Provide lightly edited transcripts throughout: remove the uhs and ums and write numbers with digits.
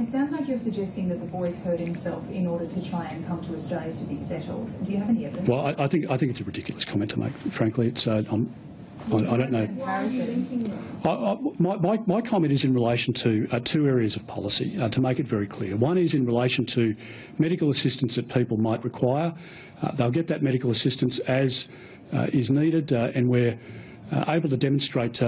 It sounds like you're suggesting that the boy's hurt himself in order to try and come to Australia to be settled. Do you have any evidence? Well, I think it's a ridiculous comment to make, frankly. It's, I don't know. Why are you thinking that? My comment is in relation to two areas of policy, to make it very clear. One is in relation to medical assistance that people might require. They'll get that medical assistance as is needed, and we're able to demonstrate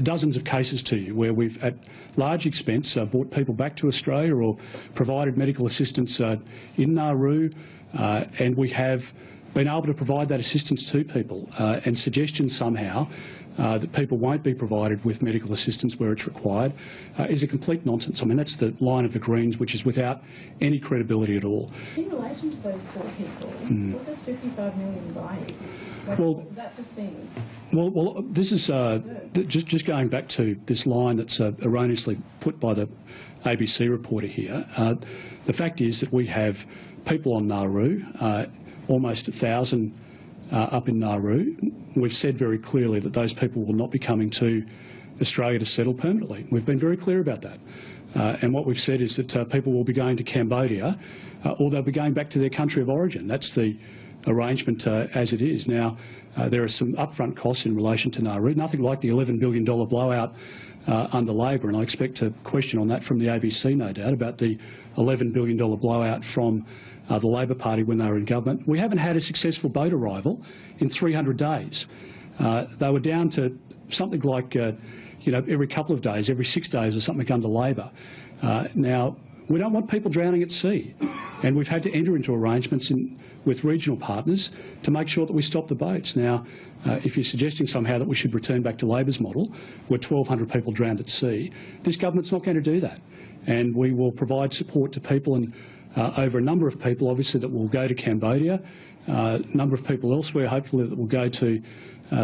dozens of cases to you where we've, at large expense, brought people back to Australia or provided medical assistance in Nauru, and we have been able to provide that assistance to people, and suggestions somehow that people won't be provided with medical assistance where it's required is a complete nonsense. I mean, that's the line of the Greens, which is without any credibility at all. In relation to those four people, what does $55 million buy you? Well, that just seems... Well, this is just going back to this line that's erroneously put by the ABC reporter here. The fact is that we have people on Nauru, almost 1,000 up in Nauru. We've said very clearly that those people will not be coming to Australia to settle permanently. We've been very clear about that. And what we've said is that people will be going to Cambodia, or they'll be going back to their country of origin. That's the arrangement as it is. Now, there are some upfront costs in relation to Nauru, nothing like the $11 billion blowout under Labor, and I expect a question on that from the ABC, no doubt, about the $11 billion blowout from the Labor Party when they were in government. We haven't had a successful boat arrival in 300 days. They were down to something like every couple of days, every 6 days or something under Labor. Now, we don't want people drowning at sea, and we've had to enter into arrangements with regional partners to make sure that we stop the boats. Now, if you're suggesting somehow that we should return back to Labor's model, where 1,200 people drowned at sea, this government's not going to do that. And we will provide support to people, and over a number of people, obviously, that will go to Cambodia, a number of people elsewhere, hopefully, that will go to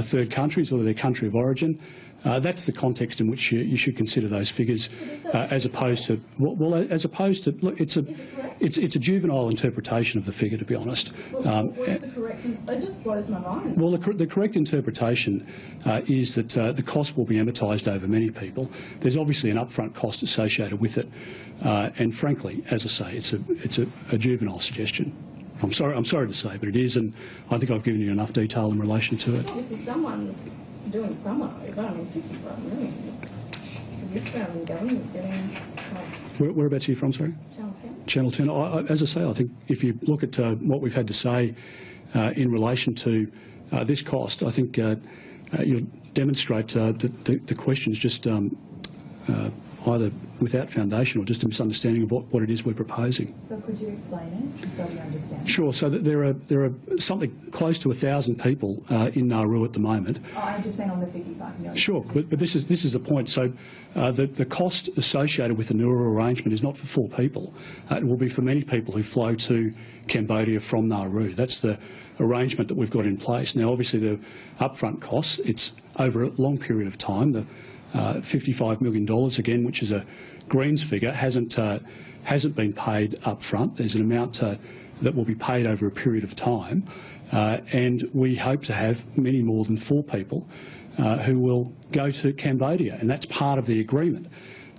third countries or their country of origin. That's the context in which you should consider those figures, as opposed to look, it's a juvenile interpretation of the figure, to be honest. What's the correct? It just blows my mind. Well, the correct interpretation is that the cost will be amortised over many people. There's obviously an upfront cost associated with it, and frankly, as I say, it's a juvenile suggestion. I'm sorry to say, but it is, and I think I've given you enough detail in relation to it. Obviously, someone's doing some of it. I mean, $55 million. Because this family government getting. Whereabouts are you from, sorry? Channel 10. Channel 10. As I say, I think if you look at what we've had to say in relation to this cost, I think you'll demonstrate that the question's just either without foundation or just a misunderstanding of what it is we're proposing. So could you explain it, just so we understand? Sure. So there are something close to 1,000 people in Nauru at the moment. Oh, I just meant on the $55 million. Sure, but this is the point. So the cost associated with the Nauru arrangement is not for 4 people. It will be for many people who flow to Cambodia from Nauru. That's the arrangement that we've got in place. Now, obviously, the upfront costs, it's over a long period of time. The $55 million, again, which is a Greens figure, hasn't been paid up front. There's an amount that will be paid over a period of time, and we hope to have many more than 4 people who will go to Cambodia, and that's part of the agreement.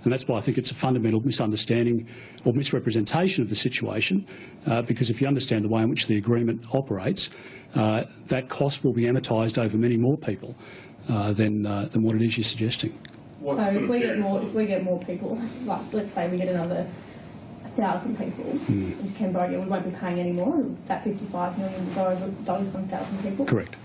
And that's why I think it's a fundamental misunderstanding or misrepresentation of the situation, because if you understand the way in which the agreement operates, that cost will be amortised over many more people than what it is you're suggesting. So if we get more people, like let's say we get another 1,000 people into Cambodia, we won't be paying any more. That $55 million will go over those 1,000 people. Correct.